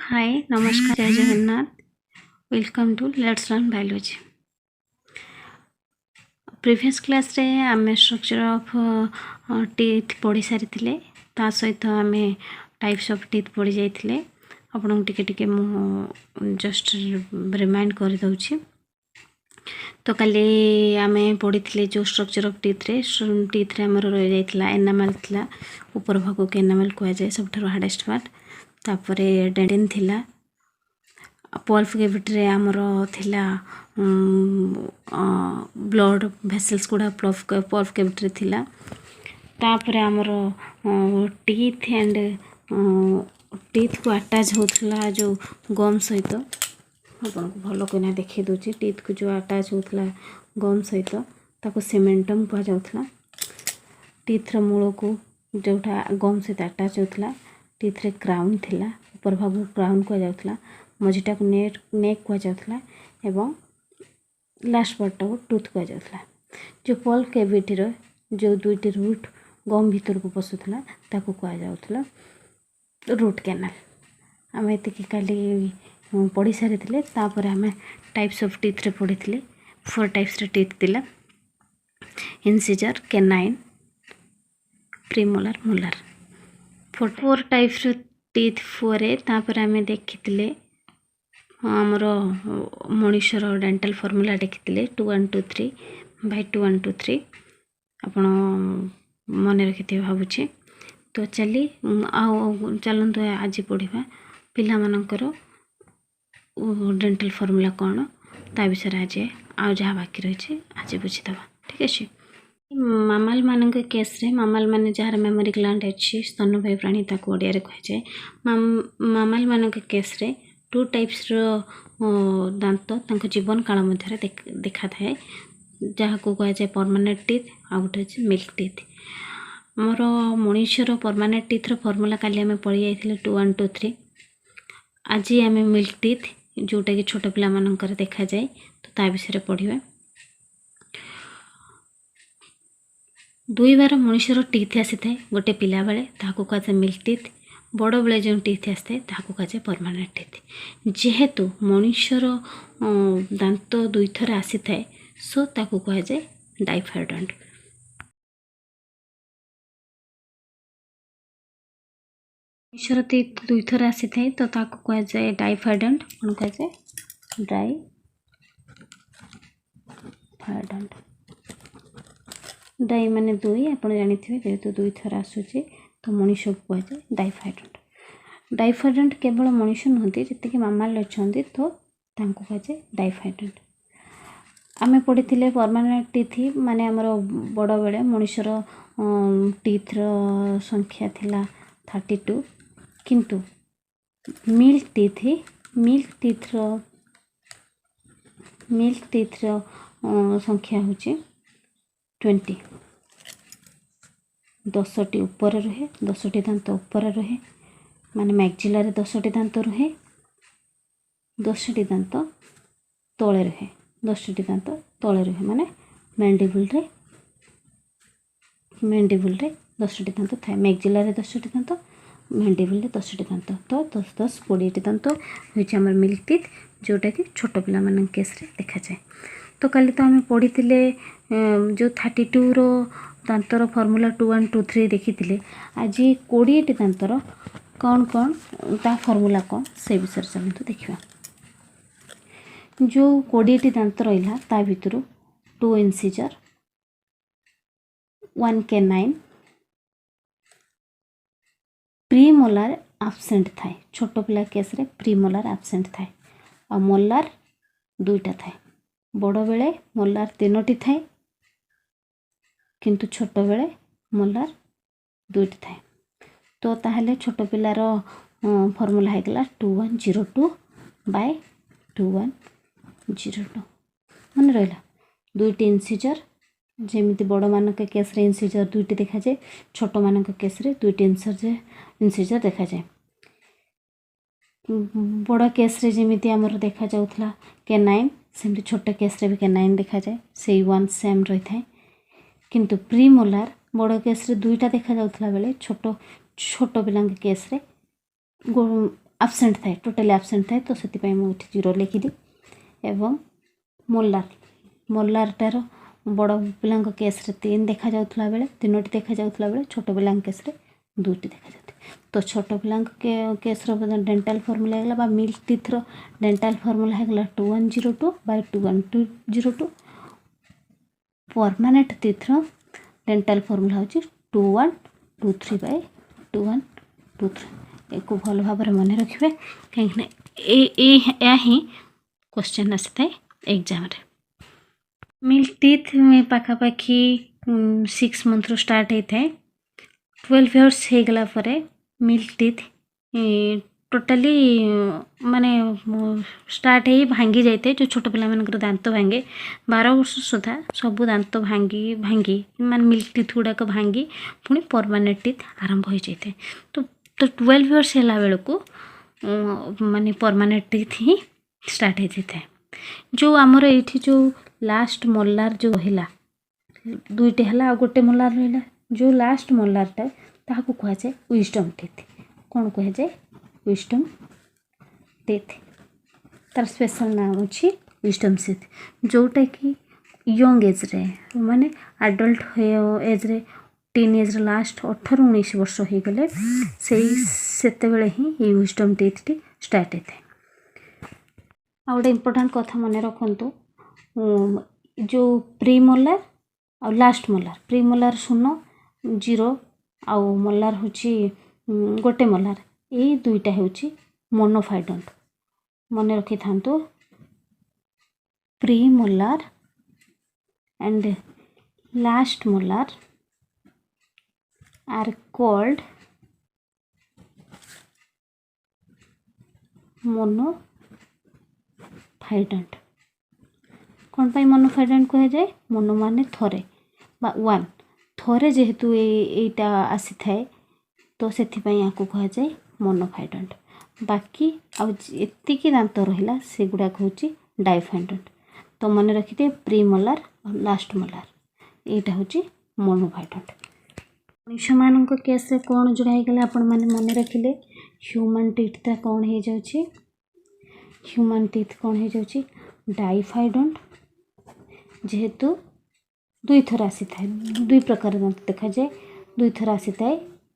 हाय नमस्कार जय Jagannath welcome to let's learn biology. Previous class रे आमे स्ट्रक्चर ऑफ टीथ पढ़ी सारी ता सहित आमे टाइप्स ऑफ टीथ पढ़ी जाइए। आपन टिके मु जस्ट रिमाइंड कर दउछि। तो काली आमे पढ़ी जो स्ट्रक्चर ऑफ टीथ रे हमर रह जाइतला एनामल थिला। ऊपर भाग को एनामल कह जाए सब हार्डेस्ट पार्ट। तापरे डेंटिन थिला। पल्प कैविटी रे हमर थिला ब्लड भेसल्स गुड़ा पल्प कैविटी रे थिला। तापरे हमर टीथ एंड टीथ को अटैच होतला जो गम सहित आपन को भलो कना देखि दोची। टीथ को जो अटैच होतला गम सहित ताको सीमेंटम कह जाउतला। टीथ रो मूल को जोटा गम सहित अटैच होतला। टीथ रे क्राउन थिला। ऊपर भाग क्राउन कह जाउतला। मझीटा को नेक कह जाउतला एवं लास्ट पार्ट को टूथ कह जाउतला। जो पल्प कैविटी रो जो दुईटी रूट गम भीतर को पसुतला ताको कह जाउतला रूट कैनाल। आम एतिकी काली पढ़ी सारी थिले। तापर आम टाइप्स ऑफ टीथ रे पढ़ी थिले। 4 टाइप्स रे टीथ थिला। Incisor, canine, premolar, molar. 4 types रे टीथ 4 रे तापर आम देखिथिले आमर मनुष्यर डेंटल फॉर्मूला देखिथिले 2 1 2 3 बाय 2 1 2 3 आपण मन रखिथे भाबुचे। तो चली चलतु आज पढ़ा पिला मानकर डेंटल फॉर्मूला कौन ता विषय आज आ जहाँ बाकी रही आज बुझीदबा। ठीक अच्छे। मामाल मान केस रे मामाल मान जार मेमोरी ग्लैंड अच्छी स्तनपायी प्राणी ताको ओडिया रे कह जाए। मामाल मान केस रे 2 टाइप्स रो दांत तांको जीवन काल मध्य देखा थाए जहाँ को कह जाए परमानेंट टीथ आ गोटे मिल्क टीथ। मोर मनुष्यर परमानेंट टीथ रो फॉर्मूला काली आमे पढ़ी जाइथिले 2 1 2 3। आज आमे मिल्क टीथ जोटा कि छोट पिला मानकर देखा जाए तो ता विषय पढ़िबा। 2 बार मनुष्यर टीथ आसी थाए गोटे पिला बेले ताको कह जाए मिल्क टीथ। बड़ बेले जो टीथ आसते ताको कह जाए परमानेंट टीथ। जेहेतु मनुष्यर दांत 2 थर आसी थाए सो ताको कह जाए डाइफाइडंट। मनुष्यर टीथ 2 थर आसी थाए तो ताको कह जाए डाइफाइडंट। कौन कह जाए डाइफाइडंट। डाई माने 2 आप जानिथिबे जेहेतु 2 थर आसुचे तो मनुष्य को कह जाए डाइफाइडंट। डाइफाइडंट केवल मनुष्य नुहति जी मामाल अच्छा तो तांको कह जाए डाइफाइडंट। आमे पढ़ी परमानेंट टीथ माने आमर बड़ बेले मनुष्यर टीथ रो संख्या थिला 32 किंतु मिल्क टीथ रो संख्या होची 20। 10टी ऊपर रहे 10टी दांत ऊपर रहे माने मैक्सिलर 10टी दांत रहे 10टी दांत तले रहे 10टी दांत तले रहे माने मैंडिबल रे 10टी दांत थाए। मैक्सिलर 10टी दांत मैंडिबल रे 10टी दांत तो 10 10 20टी दांत होइछ हमर मिल्क टीथ जोटा कि छोट पिला मान केस रे देखा जाए। तो काली तो आम पढ़ी जो 32 रो दांतर फॉर्मूला 2 1 2 3 देखी आज 20टी दांतर कौन कौन ता फॉर्मूला कौन से विषय चलते देखा। जो 20टी दांत रहा ता भितर 2 इंसिजर 1 कैनाइन प्रीमोलार एब्सेंट थाए। छोट पिला केस रे प्रीमोलार एब्सेंट थाए आ मोलार 2टा थाए। बड़ बेले मोलार 3टी थाए किंतु छोट बेले मोलार 2टी थाए। तो ताहले छोट पिलार फॉर्मूला है गला 2102 बाय 2102 मन रहा। 2टी इंसिजर जेमिति बड़ मानक केस रे इंसिजर 2टी देखा जाए छोट मानक केस रे 2टी इंसिजर देखा जाए। बड़ केस रे जेमिति हमर देखा जाउथला कैनाइन सेमति छोट केस रे भी कैनाइन देखा जाए से 1 सेम रही थाए। किंतु प्रीमोलार बड़ केस रे 2टा देखा जाउथला बेले छोट पिलांग केस रे आबसेंट थाए टोटाली आबसेंट थाए तो से मुझे जीरो लिखिदी एवं मोलार मोलारटार बड़ पिला केस रे 3 देखा जाउथला बेले 3टी देखा जाउथला बेले छोट पिला केस रे 2टी देखा जाते तो छोट पिला केस रो डेंटल फॉर्मूला हैगला बा मिल्क टीथ रो डेंटल फॉर्मूला हैगला 2102 बाय 2102 परमानेंट टीथ रो डेंटल फॉर्मूला होची 2123 बाय 2123 एको भल भाव मन रखिए कहीं ही क्वेश्चन आसी था एग्जाम रे मिल्क टीथ में पाखापाखि 6 मंथ स्टार्ट होता है 12 इयर्स हो गला पर मिल्क टीथ टोटाली माने स्टार्ट हो भांगी जाते जो छोट पिला मानकर दांत भांगे 12 वर्ष सुधा सब दांत भांगी भांगी मान मिल्क टीथ गुड़ाक भांगी पुणी परमानेंट टीथ आरंभ हो जाए तो 12 इयर्स है बेलू माने परमानेंट टीथ ही स्टार्ट हो जाए जो आमर ये जो लास्ट मोलार जो है दुईटे है गोटे मोलार रहा जो लास्ट मोलारटा ताकू कहुए विजडम टीथ कौन कहुए विजडम टीथ तार स्पेशल नाम अच्छी विजडम टीथ जोटा कि यंग एज रे माने एडल्ट एज रे टीन एज रे लास्ट 18-19 वर्ष हो गले से ही ये विजडम टीथ टी स्टार्ट होता है आ गोटे इम्पोर्टाट कथा मन रखु जो प्री मोलार आ लास्ट मोलार प्री मोलार 0 आउ मोलार होची गोटे मोलार यही दुईटा होची मोनोफाइडोंट मन रखी था premolar and last molar are called monophyodont कौन पाई मोनोफाइडोंट कह जाए मोनो माने थोरे बा वन थोरे जेहेतु एटा आसी थाए तो से आपको कह जाए मोनोफाइडोंट बाकी आती दांत रहा से गुड़ा हूँ डाइफाइडोंट तो मन रखिए प्री मोलार और लास्ट मोलार यहाँ हूँ मोनोफाइडोंट मनुष्य मान केस कौन जोड़ा होगा आपण मैंने मन रखिले ह्यूमन टीथ कौन हो जाऊँ ह्यूमन टीथ कौन हो जाऊँ डाइफाइडोंट जेहेतु दुई थर आसी था दुई प्रकार दांत देखा जाए दुई थर आसी था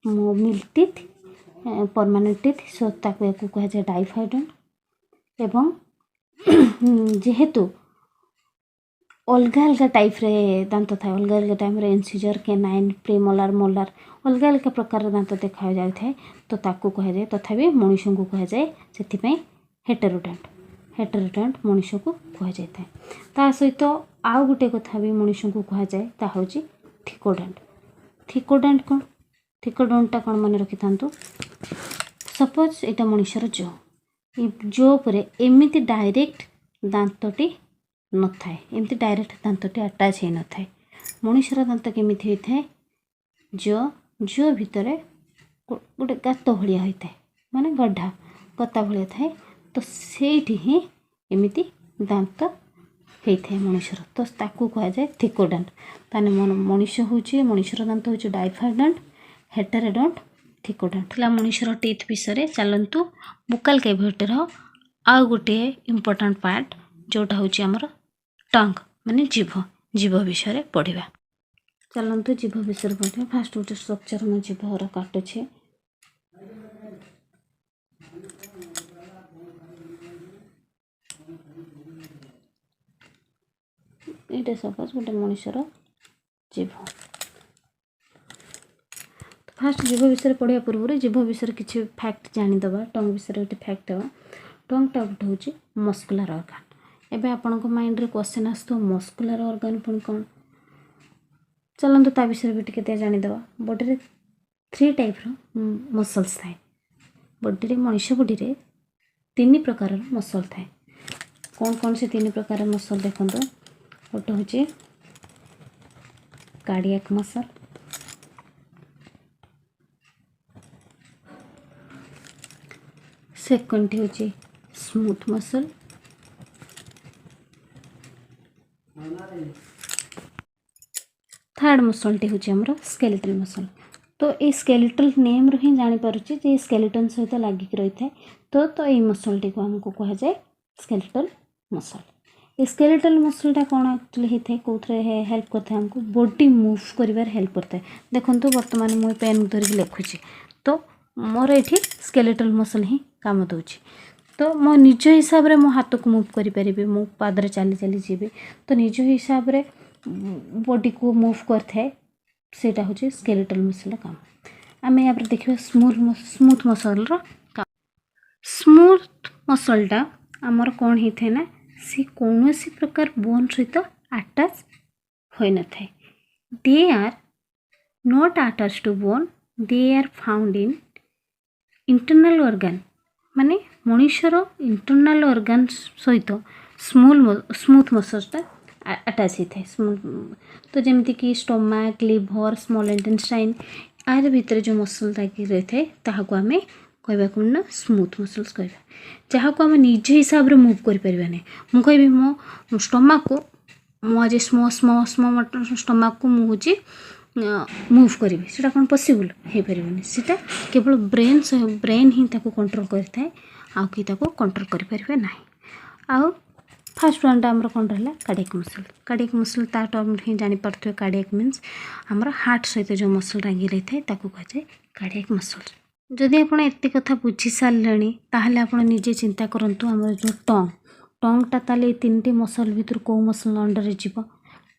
milk teeth permanent teeth so ताको कह जाए डाइफाइडोंट एवं जेहेतु अलग अलग टाइप रे दांत था अलग अलग टाइम रे इंसिजर केनाइन प्रीमोलार मोलार अलग अलग प्रकार दांत देखा जाए थे तो ताको कह जाए तथापि मनुष्य को कह जाए से हेटेरोडोंट हेटेरोडोंट मनुष्य को कह जाए ता सहित आउ गोटे कथा भी मनुष्य को कह जाए ता हूँ थिकोडोंट थिकोडोंट कौन थिकोडोंटा कौन मन रखी था सपोज यहाँ मनुष्यर जो पर एमती डायरेक्ट दांतटी न थाए एमती डायरेक्ट दांतटी आटाच हो न थाए मनुष्यर दांत केमी होता है जो भितर गोटे गात भाया होता है माने गड्ढा गता भाया थाए तो सेठी ही एमती दांत होता है मनुष्यर तो ताकू कह जाए थिकोडोंट ताने मनुष्य हूँ मनुष्यर दांत हूँ डाइफाइडोंट हेटेरोडोंट थिकोडोंट मनुष्यर टीथ विषय चलतु बुकाल कैविटीर आउ गोटे इम्पोर्टाट पार्ट जोटा हूँ आमर टंग माने जीभ विषय पढ़ा चलतु जीभ विषय पढ़ा फास्ट गोटे स्ट्रक्चर मो जीभर काटुछे ये सपोज गोटे मनुष्यर जीभ फास्ट जीभ विषय पढ़ा पूर्व जीभ विषय किसी फैक्ट जानीदे टंग विषय गोटे फैक्ट है टंगटा गोटे हूँ मस्कुलार ऑर्गन एवं आपण माइंड रे क्वेश्चन आसो मस्कुलार ऑर्गन पुणी कौन चलते ता विषय भी टे जानीदे बॉडी रे 3 टाइप मसल्स थाए बॉडी रे मनुष्य बॉडी रे 3 प्रकार मसल थाए कौन कौन से 3 प्रकार मसल देखो गोटे हूँ कार्डियक मसल सेकंड हूँ smooth muscle third muscle T हूँ आमर स्केलेटल मसल तो ये स्केलेटल नेम रू ही जानीपारे जे स्केलेटन सहित लगिक रही है। तो ये मसलटी को आमको कह जाए स्केलेटल मसल। ये स्केलेटल मसलटा कौन एक्चुअली होता है कौन हेल्प करता है हमको बॉडी मूव कर हेल्प करता है। देखो बर्तमान मुझे पेन धरिक लिखुची तो मोर ये स्केलेटल मसल ही काम दूची। तो मो निज हिसाब रे मो हाथ को मूव करें मो पादरे चली चली जी तो निज हिसाब रे बॉडी को मूव करते सेटा हूँ स्केलेटल मसल काम। आम या देखिए स्मूथ मसल काम। स्मूथ मसलटा आमर कौन होता है ना सी कौन सी प्रकार बोन सहित अटैच हो न था। They are not attach to bone they are found in internal organ माने मनुष्यर इंटरनल ऑर्गन सहित स्मूथ मसल्सटा अटैच होता है। तो जमती कि स्टोमक लिवर स्मॉल इंटेस्टाइन आर भितर जो मसल लगी रही है ताकू आम कहवा कौन ना स्मूथ मसल्स कहवा जहाँ को आम निज हिसाब से मूव कर मुझे मो स्टोमक को मुझे स्मो स्मो स्मो स्टोमक को मुझे मूव करी से कौन पॉसिबल हो पारे सीटा केवल ब्रेन ही कंट्रोल करता है आउ कि कंट्रोल करें ना। आउ फास्ट वन आमर कौन रहा कार्डियक मसल ता टर्म ही जानीपे कार्डियक मीन्स आमर हार्ट सहित जो मसल लगी रही है ताकू कहुए कार्डियक मसल। जदि आप एत कथा बुझी सारे ताहले आप निजे चिंता करूँ आमर जो टंगटा ताले तीन टी मसल भितर कौ मसल अंडर जीव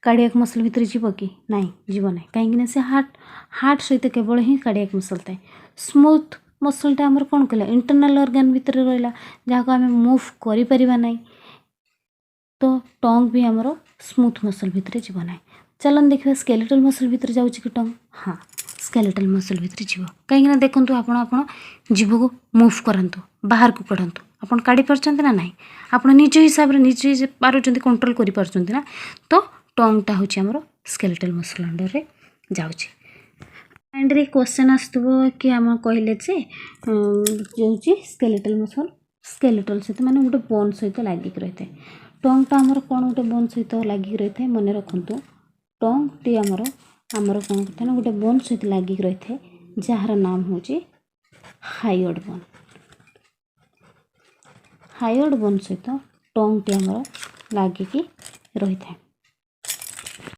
कार्डियक मसल भितर जीव कि नाई जीव ना कहीं से हार्ट सहित केवल ही कार्डियक मसल थाए। स्मूथ मसलटा आमर कौन कहला इंटरनल ऑर्गन भितर रहा जहाँ को आम मूव करें ना तो टंग भी आमर स्मूथ मसल भितर जीव ना। चलन देखिए स्केलेटल मसल भितर जाऊँ कि टंग हाँ स्केलेटल मसल भितर जीव कहीं देखूँ आप जीव को मूव करंतु बाहर को कढ़ंतु आपन काढ़ी पारछन ना नहीं आप निज हिसाब रे निज पारुचंती कंट्रोल करि पारछन ना तो टंगटा हूँ आमर स्केलेटल मसल अंडर रे जाउची। माइंड रे क्वेश्चन आसुबो कि आम कहले जे जो स्केलेटल मसल स्केलेटल सहित माने गोटे बोन सहित लागिक रही है। टंगटा आमर कौन गोटे बोन सहित लागिक रही है मन रखु टंग टी आमर कौन करता ना गोटे बोन सहित लागिक रही है जार नाम हूँ हायोइड बोन। हायोइड बोन सहित टंग टी आमर लागिकी रही है।